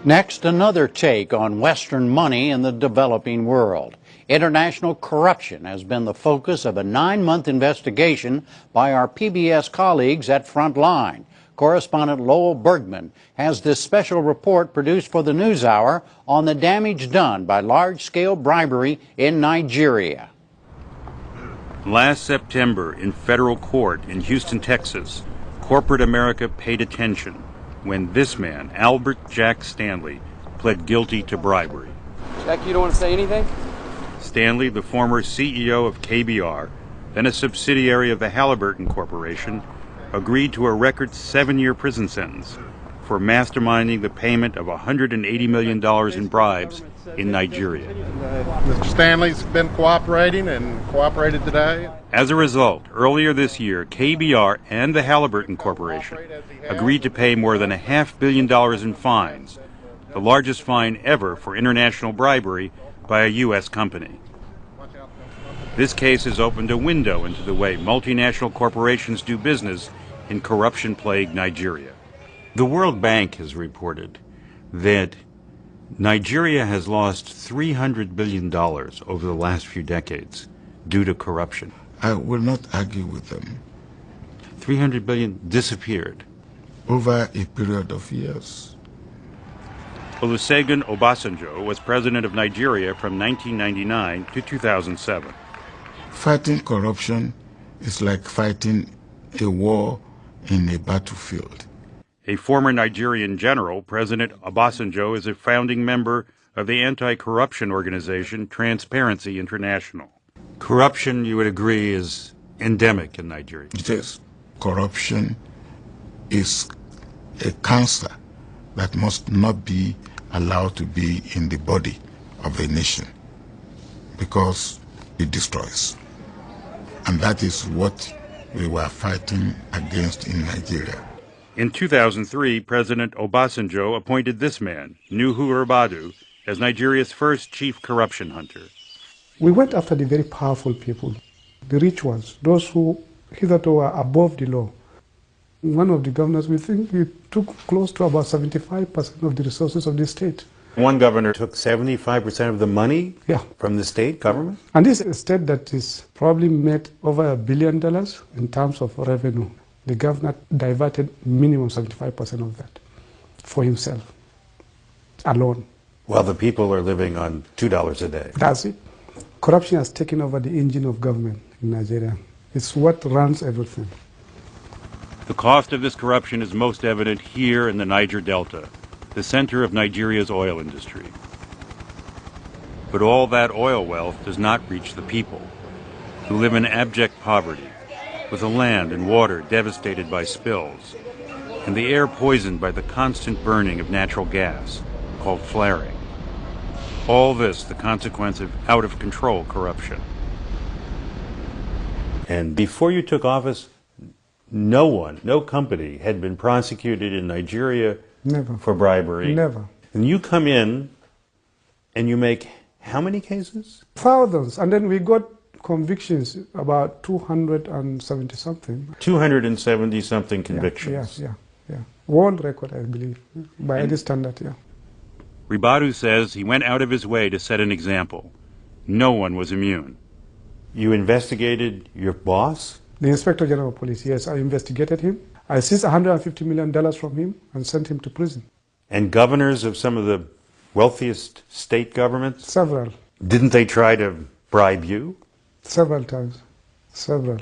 Next, another take on Western money in the developing world. International corruption has been the focus of a 9-month investigation by our PBS colleagues at Frontline. Correspondent Lowell Bergman has this special report produced for the NewsHour on the damage done by large-scale bribery in Nigeria. Last September, in federal court in Houston, Texas, corporate America paid attention when this man, Albert Jack Stanley, pled guilty to bribery. Jack, you don't want to say anything? Stanley, the former CEO of KBR, then a subsidiary of the Halliburton Corporation, agreed to a record 7-year prison sentence for masterminding the payment of $180 million in bribes in Nigeria. Mr. Stanley's been cooperating and cooperated today. As a result, earlier this year, KBR and the Halliburton Corporation agreed to pay more than $500 million in fines, the largest fine ever for international bribery by a U.S. company. This case has opened a window into the way multinational corporations do business in corruption-plagued Nigeria. The World Bank has reported that Nigeria has lost $300 billion over the last few decades due to corruption. I will not argue with them. 300 billion disappeared over a period of years. Olusegun Obasanjo was president of Nigeria from 1999 to 2007. Fighting corruption is like fighting a war in a battlefield. A former Nigerian general, President Obasanjo is a founding member of the anti-corruption organization Transparency International. Corruption, you would agree, is endemic in Nigeria. It is. Corruption is a cancer that must not be allowed to be in the body of a nation because it destroys. And that is what we were fighting against in Nigeria. In 2003, President Obasanjo appointed this man, Nuhu Ribadu, as Nigeria's first chief corruption hunter. We went after the very powerful people, the rich ones, those who hitherto were above the law. One of the governors, we think he took close to about 75% of the resources of the state. One governor took 75% of the money from the state government? And this is a state that is probably made over $1 billion in terms of revenue. The governor diverted minimum 75% of that for himself, alone. While the people are living on $2 a day. That's it. Corruption has taken over the engine of government in Nigeria. It's what runs everything. The cost of this corruption is most evident here in the Niger Delta, the center of Nigeria's oil industry. But all that oil wealth does not reach the people, who live in abject poverty, with the land and water devastated by spills, and the air poisoned by the constant burning of natural gas, called flaring. All this the consequence of out-of-control corruption. And before you took office, no company had been prosecuted in Nigeria for bribery. Never. And you come in and you make how many cases? Thousands. And then we got convictions, about 270-something. 270-something convictions. Yeah. World record, I believe, by any standard, Ribadu says he went out of his way to set an example. No one was immune. You investigated your boss? The Inspector General of Police, yes, I investigated him. I seized $150 million from him and sent him to prison. And governors of some of the wealthiest state governments? Several. Didn't they try to bribe you? Several times. Several.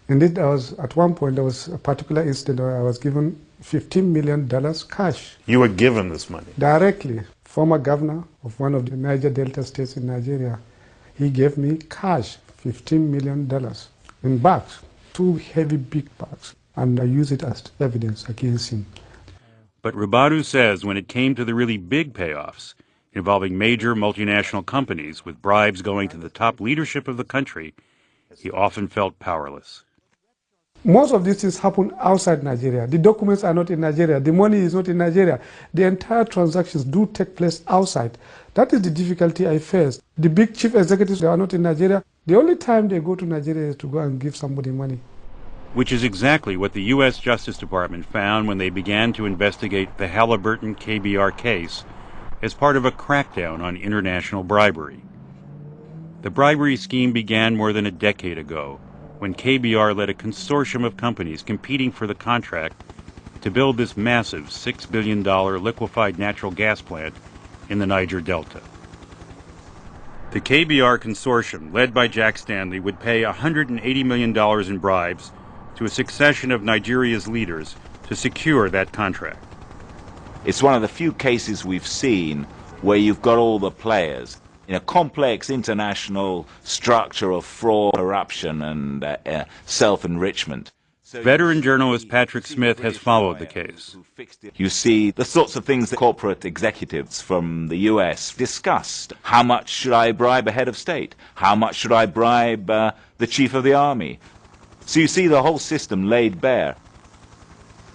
Indeed, at one point, there was a particular incident where I was given $15 million cash. You were given this money? Directly. Former governor of one of the Niger Delta states in Nigeria, he gave me cash, $15 million, in bags, 2 heavy big bags, and I used it as evidence against him. But Ribadu says when it came to the really big payoffs, involving major multinational companies with bribes going to the top leadership of the country, he often felt powerless. Most of these things happen outside Nigeria. The documents are not in Nigeria. The money is not in Nigeria. The entire transactions do take place outside. That is the difficulty I face. The big chief executives, they are not in Nigeria. The only time they go to Nigeria is to go and give somebody money. which is exactly what the U.S. Justice Department found when they began to investigate the Halliburton KBR case as part of a crackdown on international bribery. The bribery scheme began more than a decade ago, when KBR led a consortium of companies competing for the contract to build this massive $6 billion liquefied natural gas plant in the Niger Delta. The KBR consortium, led by Jack Stanley, would pay $180 million in bribes to a succession of Nigeria's leaders to secure that contract. It's one of the few cases we've seen where you've got all the players in a complex international structure of fraud, corruption, and self-enrichment. Veteran journalist Patrick Smith has followed the case. You see the sorts of things that corporate executives from the U.S. discussed. How much should I bribe a head of state? How much should I bribe the chief of the army? So you see the whole system laid bare.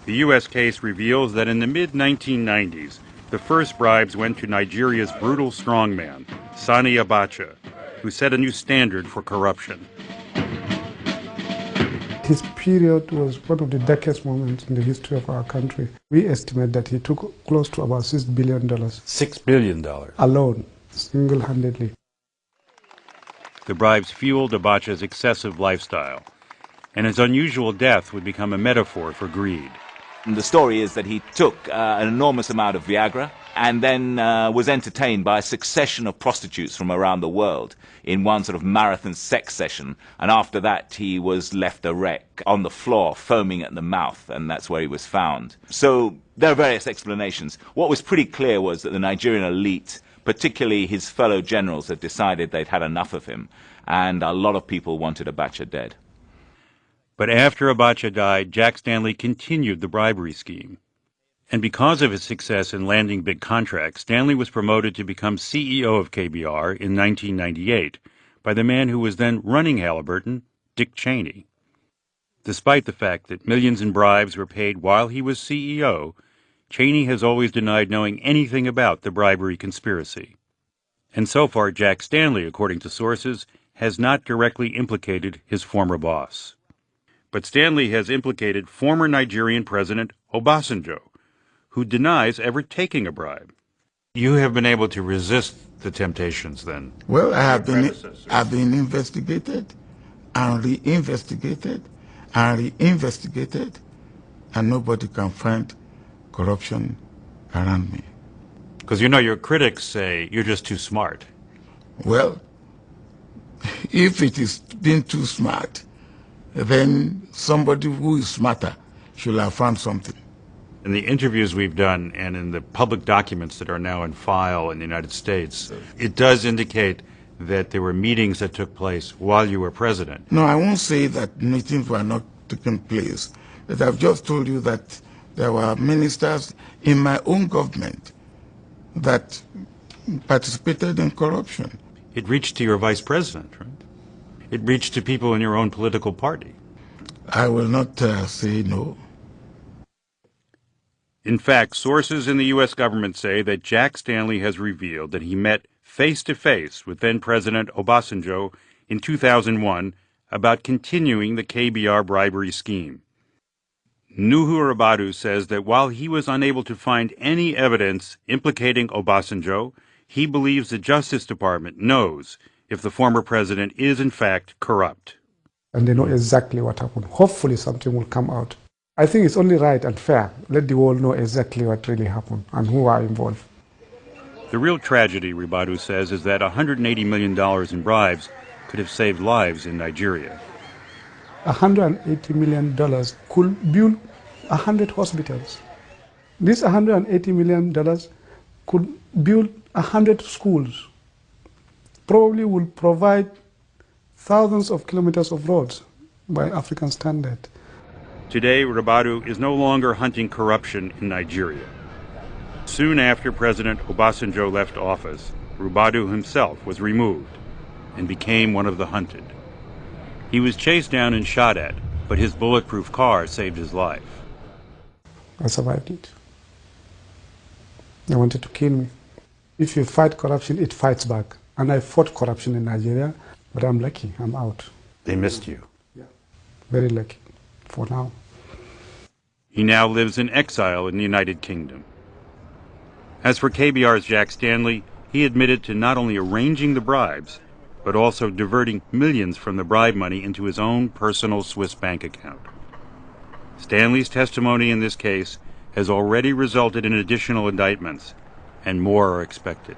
The U.S. case reveals that in the mid-1990s, the first bribes went to Nigeria's brutal strongman, Sani Abacha, who set a new standard for corruption. His period was one of the darkest moments in the history of our country. We estimate that he took close to about $6 billion. $6 billion. Alone, single-handedly. The bribes fueled Abacha's excessive lifestyle, and his unusual death would become a metaphor for greed. And the story is that he took an enormous amount of Viagra and then was entertained by a succession of prostitutes from around the world in one sort of marathon sex session. And after that, he was left a wreck on the floor, foaming at the mouth, and that's where he was found. So there are various explanations. What was pretty clear was that the Nigerian elite, particularly his fellow generals, had decided they'd had enough of him, and a lot of people wanted Abacha dead. But after Abacha died, Jack Stanley continued the bribery scheme. And because of his success in landing big contracts, Stanley was promoted to become CEO of KBR in 1998 by the man who was then running Halliburton, Dick Cheney. Despite the fact that millions in bribes were paid while he was CEO, Cheney has always denied knowing anything about the bribery conspiracy. And so far, Jack Stanley, according to sources, has not directly implicated his former boss. But Stanley has implicated former Nigerian President Obasanjo, who denies ever taking a bribe. You have been able to resist the temptations, then? Well, I've been investigated and re-investigated and re-investigated, and nobody can find corruption around me. Because you know your critics say you're just too smart. Well, if it is being too smart, then somebody who is smarter should have found something. In the interviews we've done and in the public documents that are now in file in the United States, it does indicate that there were meetings that took place while you were president. No, I won't say that meetings were not taking place. But I've just told you that there were ministers in my own government that participated in corruption. It reached to your vice president, right? It reached to people in your own political party. I will not say no. In fact, sources in the U.S. government say that Jack Stanley has revealed that he met face-to-face with then-President Obasanjo in 2001 about continuing the KBR bribery scheme. Nuhu Rabadu says that while he was unable to find any evidence implicating Obasanjo, he believes the Justice Department knows if the former president is in fact corrupt. And they know exactly what happened. Hopefully something will come out. I think it's only right and fair. Let the world know exactly what really happened and who are involved. The real tragedy, Rabadu says, is that $180 million in bribes could have saved lives in Nigeria. $180 million could build 100 hospitals. This $180 million could build 100 schools. Probably will provide thousands of kilometers of roads by African standard. Today, Rabadu is no longer hunting corruption in Nigeria. Soon after President Obasanjo left office, Rabadu himself was removed and became one of the hunted. He was chased down and shot at, but his bulletproof car saved his life. I survived it. They wanted to kill me. If you fight corruption, it fights back. And I fought corruption in Nigeria, but I'm lucky, I'm out. They missed you. Yeah. Very lucky. for now. He now lives in exile in the United Kingdom. As for KBR's Jack Stanley, he admitted to not only arranging the bribes, but also diverting millions from the bribe money into his own personal Swiss bank account. Stanley's testimony in this case has already resulted in additional indictments, and more are expected.